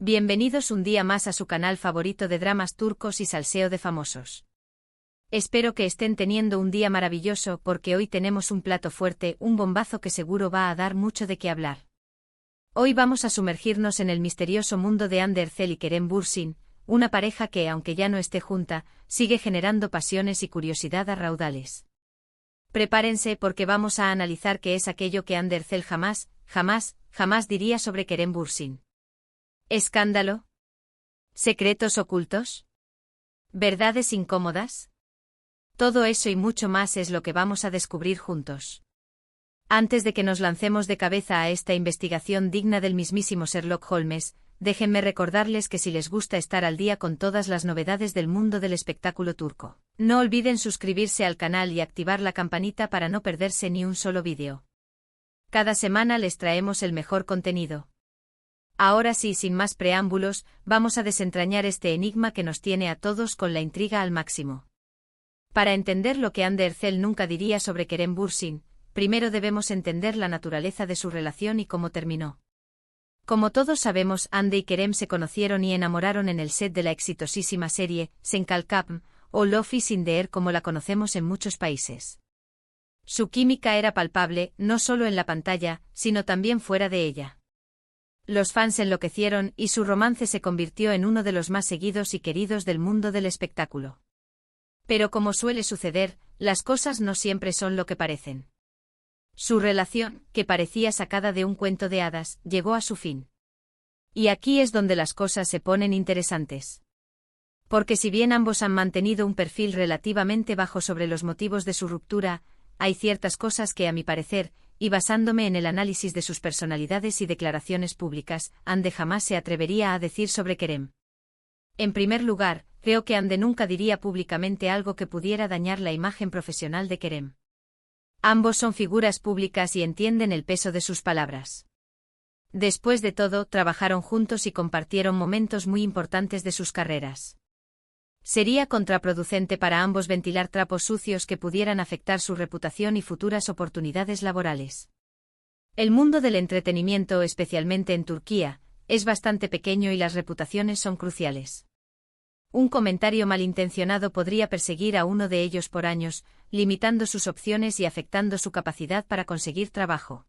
Bienvenidos un día más a su canal favorito de dramas turcos y salseo de famosos. Espero que estén teniendo un día maravilloso porque hoy tenemos un plato fuerte, un bombazo que seguro va a dar mucho de qué hablar. Hoy vamos a sumergirnos en el misterioso mundo de Hande Erçel y Kerem Bürsin, una pareja que, aunque ya no esté junta, sigue generando pasiones y curiosidad a raudales. Prepárense porque vamos a analizar qué es aquello que Hande Erçel jamás diría sobre Kerem Bürsin. ¿Escándalo? ¿Secretos ocultos? ¿Verdades incómodas? Todo eso y mucho más es lo que vamos a descubrir juntos. Antes de que nos lancemos de cabeza a esta investigación digna del mismísimo Sherlock Holmes, déjenme recordarles que si les gusta estar al día con todas las novedades del mundo del espectáculo turco, no olviden suscribirse al canal y activar la campanita para no perderse ni un solo vídeo. Cada semana les traemos el mejor contenido. Ahora sí, sin más preámbulos, vamos a desentrañar este enigma que nos tiene a todos con la intriga al máximo. Para entender lo que Hande Erçel nunca diría sobre Kerem Bürsin, primero debemos entender la naturaleza de su relación y cómo terminó. Como todos sabemos, Hande y Kerem se conocieron y enamoraron en el set de la exitosísima serie Sen Kalkapm, o Love is in the Air como la conocemos en muchos países. Su química era palpable, no solo en la pantalla, sino también fuera de ella. Los fans enloquecieron y su romance se convirtió en uno de los más seguidos y queridos del mundo del espectáculo. Pero como suele suceder, las cosas no siempre son lo que parecen. Su relación, que parecía sacada de un cuento de hadas, llegó a su fin. Y aquí es donde las cosas se ponen interesantes. Porque si bien ambos han mantenido un perfil relativamente bajo sobre los motivos de su ruptura, hay ciertas cosas que a mi parecer, y basándome en el análisis de sus personalidades y declaraciones públicas, Hande jamás se atrevería a decir sobre Kerem. En primer lugar, creo que Hande nunca diría públicamente algo que pudiera dañar la imagen profesional de Kerem. Ambos son figuras públicas y entienden el peso de sus palabras. Después de todo, trabajaron juntos y compartieron momentos muy importantes de sus carreras. Sería contraproducente para ambos ventilar trapos sucios que pudieran afectar su reputación y futuras oportunidades laborales. El mundo del entretenimiento, especialmente en Turquía, es bastante pequeño y las reputaciones son cruciales. Un comentario malintencionado podría perseguir a uno de ellos por años, limitando sus opciones y afectando su capacidad para conseguir trabajo.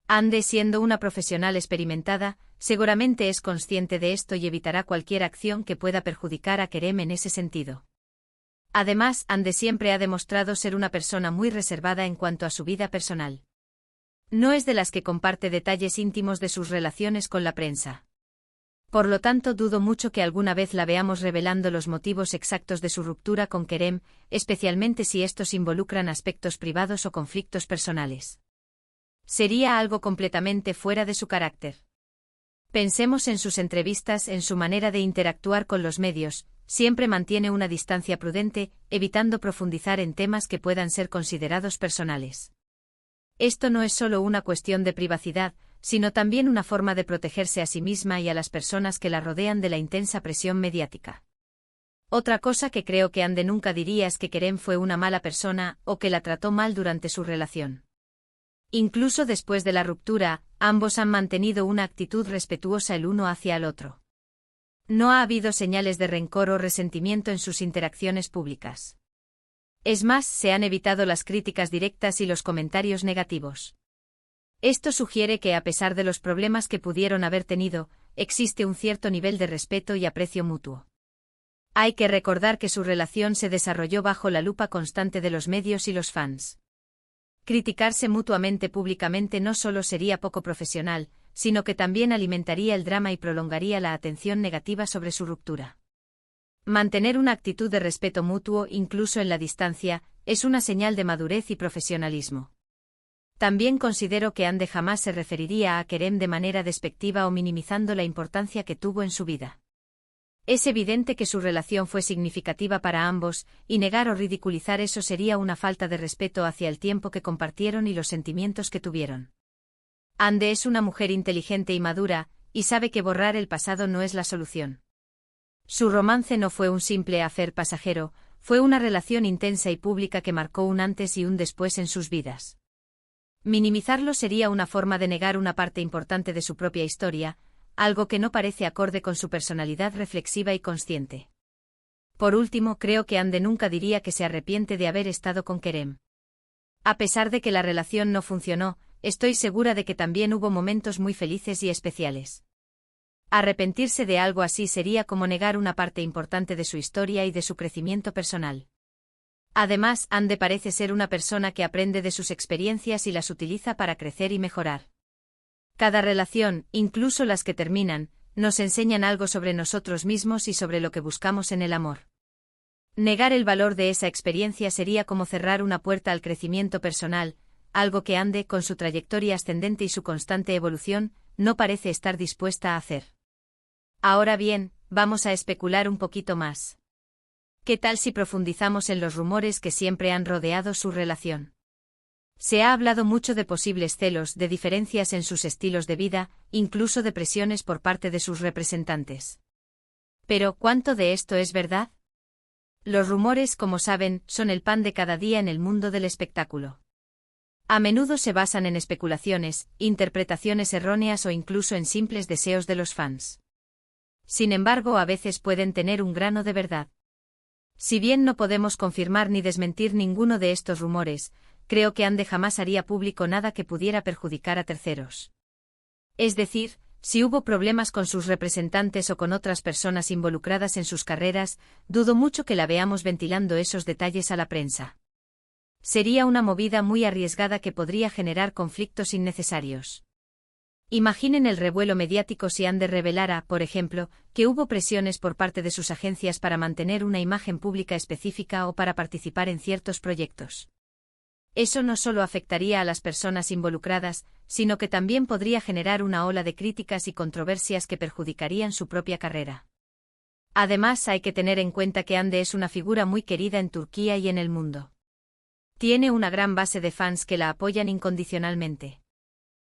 Hande, siendo una profesional experimentada, seguramente es consciente de esto y evitará cualquier acción que pueda perjudicar a Kerem en ese sentido. Además, Hande siempre ha demostrado ser una persona muy reservada en cuanto a su vida personal. No es de las que comparte detalles íntimos de sus relaciones con la prensa. Por lo tanto, dudo mucho que alguna vez la veamos revelando los motivos exactos de su ruptura con Kerem, especialmente si estos involucran aspectos privados o conflictos personales. Sería algo completamente fuera de su carácter. Pensemos en sus entrevistas, en su manera de interactuar con los medios, siempre mantiene una distancia prudente, evitando profundizar en temas que puedan ser considerados personales. Esto no es solo una cuestión de privacidad, sino también una forma de protegerse a sí misma y a las personas que la rodean de la intensa presión mediática. Otra cosa que creo que Hande nunca diría es que Kerem fue una mala persona o que la trató mal durante su relación. Incluso después de la ruptura, ambos han mantenido una actitud respetuosa el uno hacia el otro. No ha habido señales de rencor o resentimiento en sus interacciones públicas. Es más, se han evitado las críticas directas y los comentarios negativos. Esto sugiere que a pesar de los problemas que pudieron haber tenido, existe un cierto nivel de respeto y aprecio mutuo. Hay que recordar que su relación se desarrolló bajo la lupa constante de los medios y los fans. Criticarse mutuamente públicamente no solo sería poco profesional, sino que también alimentaría el drama y prolongaría la atención negativa sobre su ruptura. Mantener una actitud de respeto mutuo, incluso en la distancia, es una señal de madurez y profesionalismo. También considero que Hande jamás se referiría a Kerem de manera despectiva o minimizando la importancia que tuvo en su vida. Es evidente que su relación fue significativa para ambos, y negar o ridiculizar eso sería una falta de respeto hacia el tiempo que compartieron y los sentimientos que tuvieron. Hande es una mujer inteligente y madura, y sabe que borrar el pasado no es la solución. Su romance no fue un simple affair pasajero, fue una relación intensa y pública que marcó un antes y un después en sus vidas. Minimizarlo sería una forma de negar una parte importante de su propia historia, algo que no parece acorde con su personalidad reflexiva y consciente. Por último, creo que Hande nunca diría que se arrepiente de haber estado con Kerem. A pesar de que la relación no funcionó, estoy segura de que también hubo momentos muy felices y especiales. Arrepentirse de algo así sería como negar una parte importante de su historia y de su crecimiento personal. Además, Hande parece ser una persona que aprende de sus experiencias y las utiliza para crecer y mejorar. Cada relación, incluso las que terminan, nos enseñan algo sobre nosotros mismos y sobre lo que buscamos en el amor. Negar el valor de esa experiencia sería como cerrar una puerta al crecimiento personal, algo que Hande, con su trayectoria ascendente y su constante evolución, no parece estar dispuesta a hacer. Ahora bien, vamos a especular un poquito más. ¿Qué tal si profundizamos en los rumores que siempre han rodeado su relación? Se ha hablado mucho de posibles celos, de diferencias en sus estilos de vida, incluso de presiones por parte de sus representantes. Pero, ¿cuánto de esto es verdad? Los rumores, como saben, son el pan de cada día en el mundo del espectáculo. A menudo se basan en especulaciones, interpretaciones erróneas o incluso en simples deseos de los fans. Sin embargo, a veces pueden tener un grano de verdad. Si bien no podemos confirmar ni desmentir ninguno de estos rumores, creo que Hande jamás haría público nada que pudiera perjudicar a terceros. Es decir, si hubo problemas con sus representantes o con otras personas involucradas en sus carreras, dudo mucho que la veamos ventilando esos detalles a la prensa. Sería una movida muy arriesgada que podría generar conflictos innecesarios. Imaginen el revuelo mediático si Hande revelara, por ejemplo, que hubo presiones por parte de sus agencias para mantener una imagen pública específica o para participar en ciertos proyectos. Eso no solo afectaría a las personas involucradas, sino que también podría generar una ola de críticas y controversias que perjudicarían su propia carrera. Además, hay que tener en cuenta que Hande es una figura muy querida en Turquía y en el mundo. Tiene una gran base de fans que la apoyan incondicionalmente.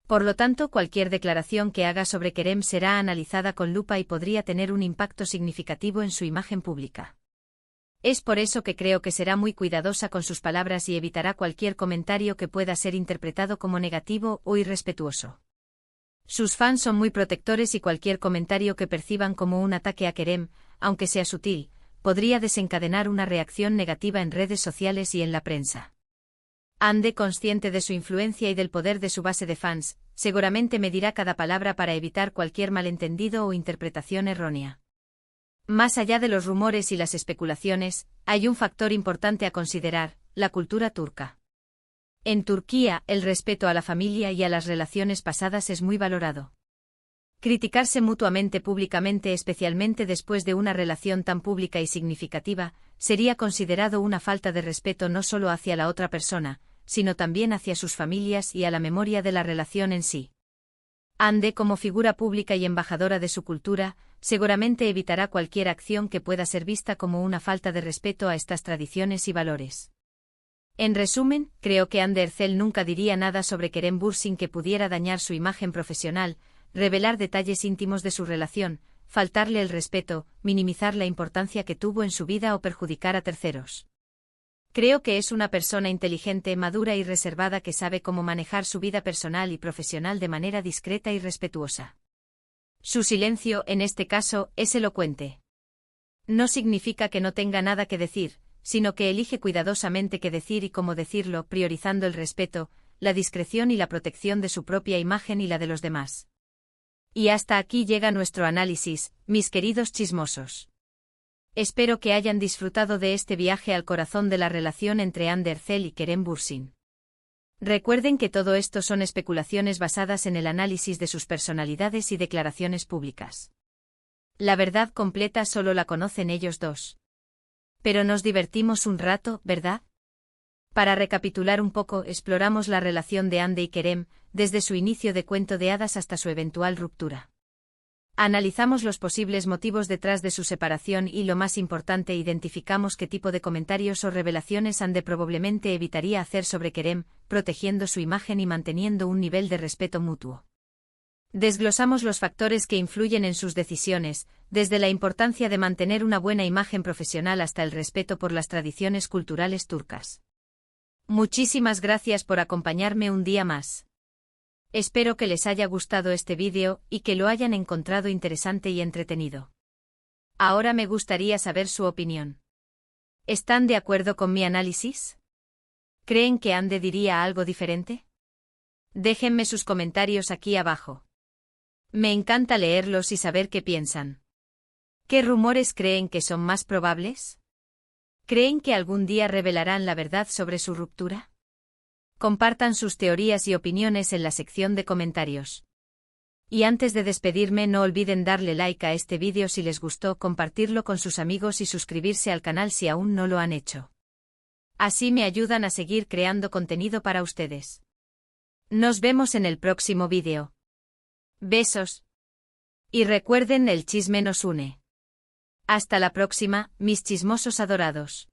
Por lo tanto, cualquier declaración que haga sobre Kerem será analizada con lupa y podría tener un impacto significativo en su imagen pública. Es por eso que creo que será muy cuidadosa con sus palabras y evitará cualquier comentario que pueda ser interpretado como negativo o irrespetuoso. Sus fans son muy protectores y cualquier comentario que perciban como un ataque a Kerem, aunque sea sutil, podría desencadenar una reacción negativa en redes sociales y en la prensa. Hande, consciente de su influencia y del poder de su base de fans, seguramente medirá cada palabra para evitar cualquier malentendido o interpretación errónea. Más allá de los rumores y las especulaciones, hay un factor importante a considerar: la cultura turca. En Turquía, el respeto a la familia y a las relaciones pasadas es muy valorado. Criticarse mutuamente públicamente, especialmente después de una relación tan pública y significativa, sería considerado una falta de respeto no solo hacia la otra persona, sino también hacia sus familias y a la memoria de la relación en sí. Hande, como figura pública y embajadora de su cultura, seguramente evitará cualquier acción que pueda ser vista como una falta de respeto a estas tradiciones y valores. En resumen, creo que Hande Erçel nunca diría nada sobre Kerem Bürsin que pudiera dañar su imagen profesional, revelar detalles íntimos de su relación, faltarle el respeto, minimizar la importancia que tuvo en su vida o perjudicar a terceros. Creo que es una persona inteligente, madura y reservada que sabe cómo manejar su vida personal y profesional de manera discreta y respetuosa. Su silencio, en este caso, es elocuente. No significa que no tenga nada que decir, sino que elige cuidadosamente qué decir y cómo decirlo, priorizando el respeto, la discreción y la protección de su propia imagen y la de los demás. Y hasta aquí llega nuestro análisis, mis queridos chismosos. Espero que hayan disfrutado de este viaje al corazón de la relación entre Hande Erçel y Kerem Bürsin. Recuerden que todo esto son especulaciones basadas en el análisis de sus personalidades y declaraciones públicas. La verdad completa solo la conocen ellos dos. Pero nos divertimos un rato, ¿verdad? Para recapitular un poco, exploramos la relación de Hande y Kerem, desde su inicio de cuento de hadas hasta su eventual ruptura. Analizamos los posibles motivos detrás de su separación y, lo más importante, identificamos qué tipo de comentarios o revelaciones Hande probablemente evitaría hacer sobre Kerem, protegiendo su imagen y manteniendo un nivel de respeto mutuo. Desglosamos los factores que influyen en sus decisiones, desde la importancia de mantener una buena imagen profesional hasta el respeto por las tradiciones culturales turcas. Muchísimas gracias por acompañarme un día más. Espero que les haya gustado este vídeo y que lo hayan encontrado interesante y entretenido. Ahora me gustaría saber su opinión. ¿Están de acuerdo con mi análisis? ¿Creen que Ande diría algo diferente? Déjenme sus comentarios aquí abajo. Me encanta leerlos y saber qué piensan. ¿Qué rumores creen que son más probables? ¿Creen que algún día revelarán la verdad sobre su ruptura? Compartan sus teorías y opiniones en la sección de comentarios. Y antes de despedirme, no olviden darle like a este vídeo si les gustó, compartirlo con sus amigos y suscribirse al canal si aún no lo han hecho. Así me ayudan a seguir creando contenido para ustedes. Nos vemos en el próximo vídeo. Besos. Y recuerden, el chisme nos une. Hasta la próxima, mis chismosos adorados.